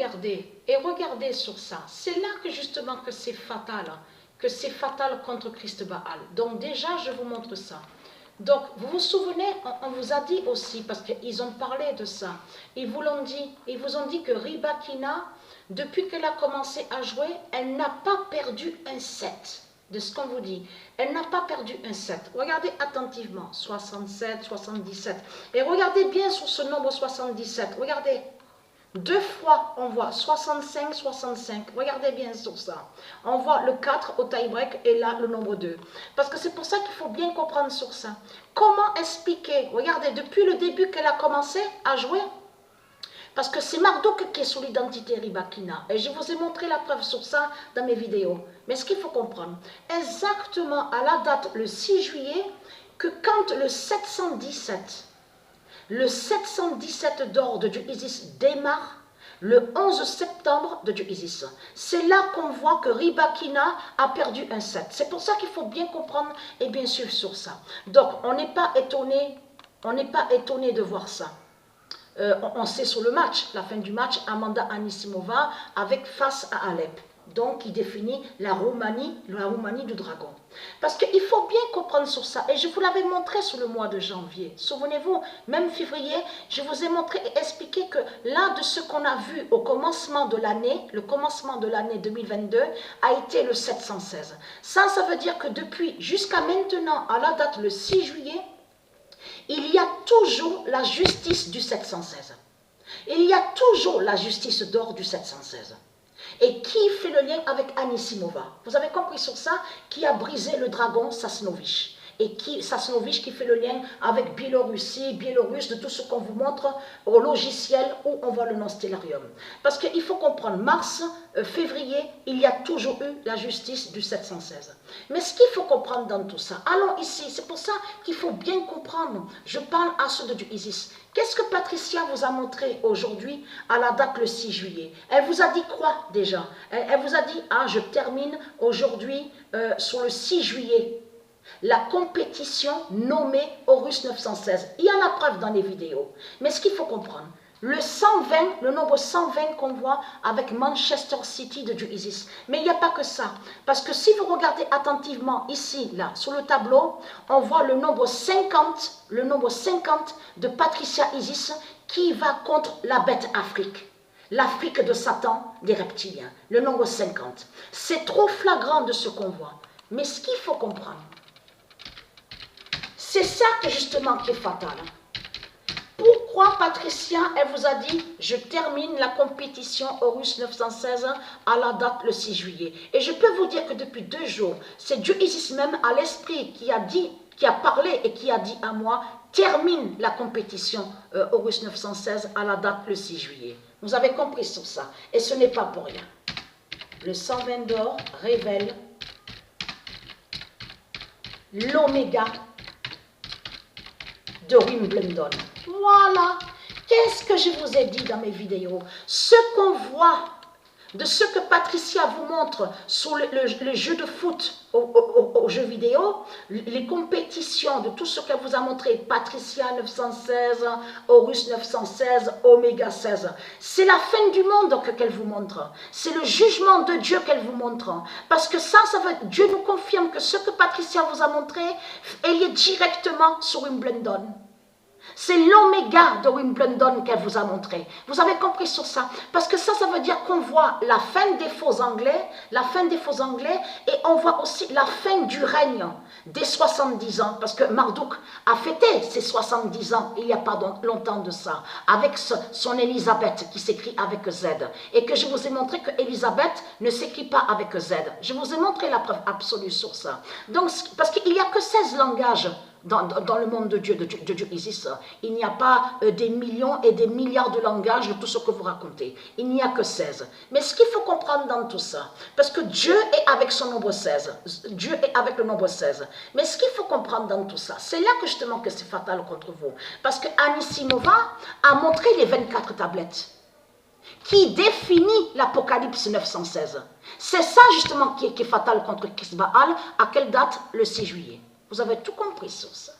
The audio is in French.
regardez sur ça. C'est là que justement que c'est fatal contre Christ Baal. Donc déjà, je vous montre ça. Donc, vous vous souvenez, on vous a dit aussi, parce qu'ils ont parlé de ça, ils vous ont dit que Ribakina, depuis qu'elle a commencé à jouer, elle n'a pas perdu un set, de ce qu'on vous dit. Elle n'a pas perdu un set. Regardez attentivement, 67, 77. Et regardez bien sur ce nombre 77, regardez. Deux fois, on voit 65, 65. Regardez bien sur ça. On voit le 4 au tie-break et là, le nombre 2. Parce que c'est pour ça qu'il faut bien comprendre sur ça. Comment expliquer? Regardez, depuis le début qu'elle a commencé à jouer, parce que c'est Marduk qui est sous l'identité Ribakina. Et je vous ai montré la preuve sur ça dans mes vidéos. Mais ce qu'il faut comprendre, exactement à la date, le 6 juillet, que quand le 717 d'or de Dieu Isis démarre le 11 septembre de Dieu Isis. C'est là qu'on voit que Ribakina a perdu un 7. C'est pour ça qu'il faut bien comprendre et bien suivre sur ça. Donc, on n'est pas étonné de voir ça. On sait sur le match, la fin du match, Amanda Anisimova avec face à Alep. Donc, il définit la Roumanie du dragon. Parce qu'il faut bien comprendre sur ça. Et je vous l'avais montré sur le mois de janvier. Souvenez-vous, même février, je vous ai montré et expliqué que l'un de ce qu'on a vu au commencement de l'année, le commencement de l'année 2022, a été le 716. Ça veut dire que depuis, jusqu'à maintenant, à la date, le 6 juillet, il y a toujours la justice du 716. Il y a toujours la justice d'or du 716. Et qui fait le lien avec Anisimova? Vous avez compris sur ça? Qui a brisé le dragon Sasnovich. Et Sasnovich qui fait le lien avec Biélorusse, de tout ce qu'on vous montre au logiciel où on voit le nom Stellarium. Parce qu'il faut comprendre, mars, février, il y a toujours eu la justice du 716. Mais ce qu'il faut comprendre dans tout ça, allons ici, c'est pour ça qu'il faut bien comprendre. Je parle à ceux de Dieu Isis. Qu'est-ce que Patricia vous a montré aujourd'hui à la date le 6 juillet? Elle vous a dit quoi déjà? Elle vous a dit, je termine aujourd'hui sur le 6 juillet. La compétition nommée Horus 916. Il y a la preuve dans les vidéos. Mais ce qu'il faut comprendre, le 120, le nombre 120 qu'on voit avec Manchester City de Dieu Isis. Mais il n'y a pas que ça. Parce que si vous regardez attentivement ici, là, sur le tableau, on voit le nombre 50 de Patricia Isis qui va contre la bête Afrique. L'Afrique de Satan des reptiliens. Le nombre 50. C'est trop flagrant de ce qu'on voit. Mais ce qu'il faut comprendre, c'est ça que justement qui est fatal. Pourquoi Patricia, elle vous a dit, je termine la compétition Horus 916 à la date le 6 juillet. Et je peux vous dire que depuis 2 jours, c'est Dieu Isis même à l'esprit qui a parlé et qui a dit à moi, termine la compétition Horus 916 à la date le 6 juillet. Vous avez compris sur ça. Et ce n'est pas pour rien. Le 120 d'or révèle l'oméga de Wimbledon. Voilà. Qu'est-ce que je vous ai dit dans mes vidéos? Ce qu'on voit de ce que Patricia vous montre sur le jeu de foot au jeu vidéo, les compétitions de tout ce qu'elle vous a montré, Patricia 916, Horus 916, Oméga 16, c'est la fin du monde qu'elle vous montre. C'est le jugement de Dieu qu'elle vous montre. Parce que ça veut, Dieu nous confirme que ce que Patricia vous a montré est lié directement sur Wimbledon. C'est l'oméga de Wimbledon qu'elle vous a montré. Vous avez compris sur ça? Parce que ça veut dire qu'on voit la fin des faux Anglais, et on voit aussi la fin du règne des 70 ans, parce que Marduk a fêté ses 70 ans, il n'y a pas longtemps de ça, avec son Élisabeth, qui s'écrit avec Z, et que je vous ai montré que Élisabeth ne s'écrit pas avec Z. Je vous ai montré la preuve absolue sur ça. Donc, parce qu'il n'y a que 16 langages dans le monde de Dieu Isis. Il n'y a pas des millions et des milliards de langages de tout ce que vous racontez. Il n'y a que 16. Mais ce qu'il faut comprendre dans tout ça, parce que Dieu est avec son nombre 16. Dieu est avec le nombre 16. Mais ce qu'il faut comprendre dans tout ça, c'est là que justement que c'est fatal contre vous. Parce que Anisimova a montré les 24 tablettes qui définit l'Apocalypse 916. C'est ça justement qui est fatal contre Christ Baal. À quelle date? Le 6 juillet. Vous avez tout compris sur ça.